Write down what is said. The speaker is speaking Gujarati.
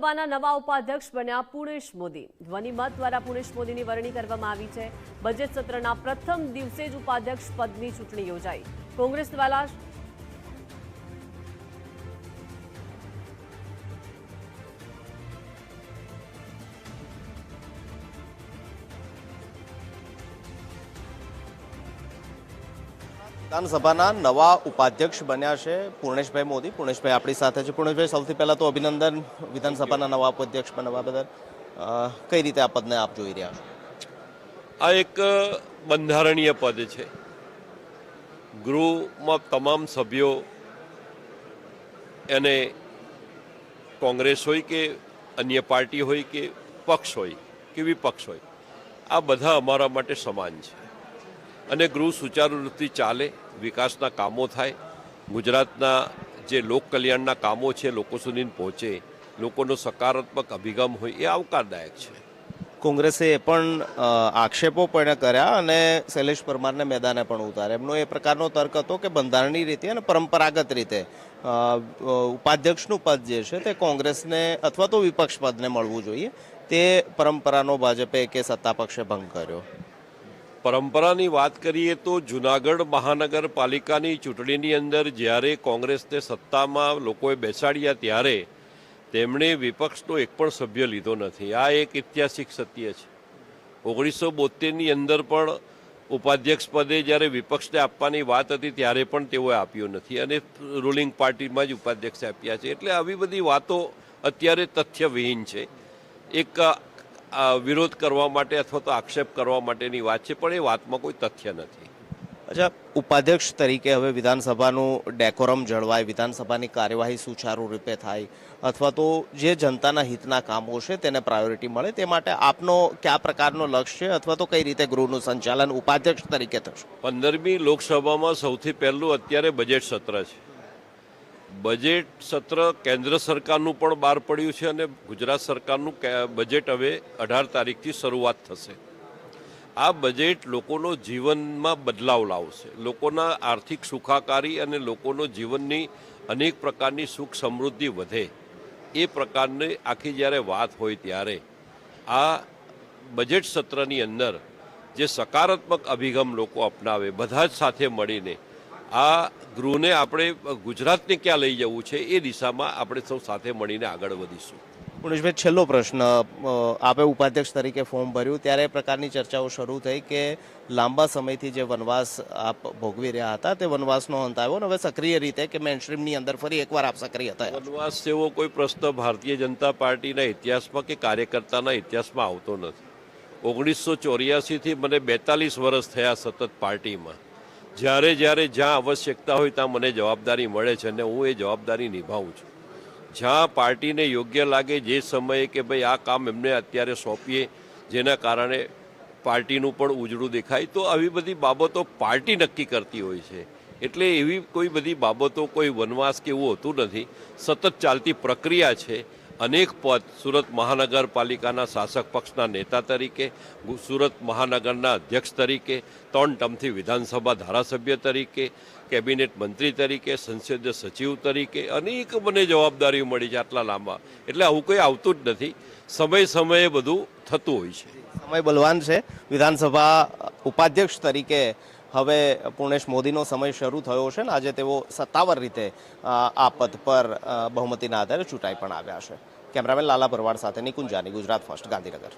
વિધાનસભાના નવા ઉપાધ્યક્ષ બન્યા પૂર્ણેશ મોદી। ધ્વનિમત દ્વારા પૂર્ણેશ મોદીની વરણી કરવામાં આવી છે। બજેટ સત્રના પ્રથમ દિવસે જ ઉપાધ્યક્ષ પદની ચૂંટણી યોજાઈ। કોંગ્રેસ દ્વારા વિધાનસભાના નવા ઉપાધ્યક્ષ બન્યા છે પૂર્ણેશભાઈ મોદી। પૂર્ણેશભાઈ આપણી સાથે છે। પૂર્ણેશભાઈ, સૌથી પહેલા તો અભિનંદન વિધાનસભાના નવા ઉપાધ્યક્ષ બનવા બદલ। કઈ રીતે આ પદને આપ જોઈ રહ્યા છો? આ એક બંધારણીય પદ છે। ગૃહમાં તમામ સભ્યો, એને કોંગ્રેસ હોય કે અન્ય પાર્ટી હોય કે પક્ષ હોય કે વિપક્ષ હોય, આ બધા અમારા માટે સમાન છે અને ગૃહ સુચારુ રીતે ચાલે, વિકાસના કામો થાય, ગુજરાતના જે લોક કલ્યાણના કામો છે લોકો સુધી પહોંચે, લોકોનો સકારાત્મક અભિગમ હોય, એ આવકારદાયક છે। કોંગ્રેસે એ પણ આક્ષેપો પણ કર્યા અને શૈલેષ પરમારને મેદાને પણ ઉતાર્યા। એમનો એ પ્રકારનો તર્ક હતો કે બંધારણીય રીતે અને પરંપરાગત રીતે ઉપાધ્યક્ષનું પદ જે છે તે કોંગ્રેસને અથવા તો વિપક્ષ પદને મળવું જોઈએ। તે પરંપરાનો ભાજપે કે સત્તા પક્ષે ભંગ કર્યો। પરંપરાની વાત કરીએ તો જૂનાગઢ મહાનગરપાલિકાની ચૂંટણીની અંદર જ્યારે કોંગ્રેસને સત્તામાં લોકોએ બેસાડ્યા ત્યારે તેમણે વિપક્ષનો એક પણ સભ્ય લીધો નથી। આ એક ઐતિહાસિક સત્ય છે। 1972ની અંદર પણ ઉપાધ્યક્ષ પદે જ્યારે વિપક્ષને આપવાની વાત હતી ત્યારે પણ તેઓએ આપ્યો નથી અને રૂલિંગ પાર્ટીમાં જ ઉપાધ્યક્ષે આપ્યા છે। એટલે આવી બધી વાતો અત્યારે તથ્યવિહીન છે। એક વિરોધ કરવા માટે અથવા તો આક્ષેપ કરવા માટેની વાત છે, પણ એ વાતમાં કોઈ તથ્ય નથી। અચ્છા, ઉપાધ્યક્ષ તરીકે હવે વિધાનસભાનું ડેકોરમ જળવાય, વિધાનસભાની કાર્યવાહી સુચારુ રૂપે થાય અથવા તો જે જનતાના હિતના કામો છે તેને પ્રાયોરિટી મળે, તે માટે આપનો કયા પ્રકારનો લક્ષ્ય છે અથવા તો કઈ રીતે ગૃહનું સંચાલન ઉપાધ્યક્ષ તરીકે થશે? 15મી લોકસભામાં સૌથી પહેલું અત્યારે બજેટ સત્ર છે। બજેટ સત્ર કેન્દ્ર સરકારનું પણ બહાર પડ્યું છે અને ગુજરાત સરકારનું બજેટ હવે 18 તારીખથી શરૂઆત થશે। આ બજેટ લોકોનો જીવનમાં બદલાવ લાવશે, લોકોના આર્થિક સુખાકારી અને લોકોનો જીવનની અનેક પ્રકારની સુખ સમૃદ્ધિ વધે, એ પ્રકારની આખી જ્યારે વાત હોય ત્યારે આ બજેટ સત્રની અંદર જે સકારાત્મક અભિગમ લોકો અપનાવે, બધા જ સાથે મળીને આ ગૃહને આપણે ગુજરાતને ક્યાં લઈ જવું છે એ દિશામાં આપણે સૌ સાથે મળીને આગળ વધીશું। પુણેશભાઈ, છેલ્લો પ્રશ્ન। આપે ઉપાધ્યક્ષ તરીકે ફોર્મ ભર્યું ત્યારે એ પ્રકારની ચર્ચાઓ શરૂ થઈ કે લાંબા સમયથી જે વનવાસ આપ ભોગવી રહ્યા હતા તે વનવાસનો અંત આવ્યો અને હવે સક્રિય રીતે કે મેઇનસ્ટ્રીમની અંદર ફરી એકવાર આપ સક્રિય થયા। વનવાસ જેવો કોઈ પ્રશ્ન ભારતીય જનતા પાર્ટીના ઇતિહાસમાં કે કાર્યકર્તાના ઇતિહાસમાં આવતો નથી। 1984થી મને 42 વર્ષ થયા સતત પાર્ટીમાં। જ્યારે જ્યાં આવશ્યકતા હોય ત્યાં મને જવાબદારી મળે છે અને હું એ જવાબદારી નિભાવું છું। જ્યાં પાર્ટીને યોગ્ય લાગે, જે સમયે કે ભાઈ આ કામ એમને અત્યારે સોંપીએ જેના કારણે પાર્ટીનું પણ ઉજળું દેખાય, તો આવી બધી બાબતો પાર્ટી નક્કી કરતી હોય છે। એટલે એવી કોઈ બધી બાબતો, કોઈ વનવાસ કે એવું હોતું નથી, સતત ચાલતી પ્રક્રિયા છે। અનેક પદ, સુરત મહાનગરપાલિકાના શાસક પક્ષના નેતા તરીકે, સુરત મહાનગરના અધ્યક્ષ તરીકે, 3 ટર્મથી વિધાનસભા ધારાસભ્ય તરીકે, કેબિનેટ મંત્રી તરીકે, સંસદીય સચિવ તરીકે અનેક મને જવાબદારીઓ મળી છે આટલા લાંબા। એટલે આવું કંઈ આવતું જ નથી, સમયે બધું થતું હોય છે। સમય બલવાન છે। વિધાનસભા ઉપાધ્યક્ષ તરીકે હવે પૂર્ણેશ મોદીનો સમય શરૂ થયો છે ને આજે તેઓ સત્તાવાર રીતે આ પદ પર બહુમતીના આધારે ચૂંટાઈ પણ આવ્યા છે। કેમેરામેન લાલા ભરવાડ સાથે નિકુંજ જાની, ગુજરાત ફર્સ્ટ, ગાંધીનગર।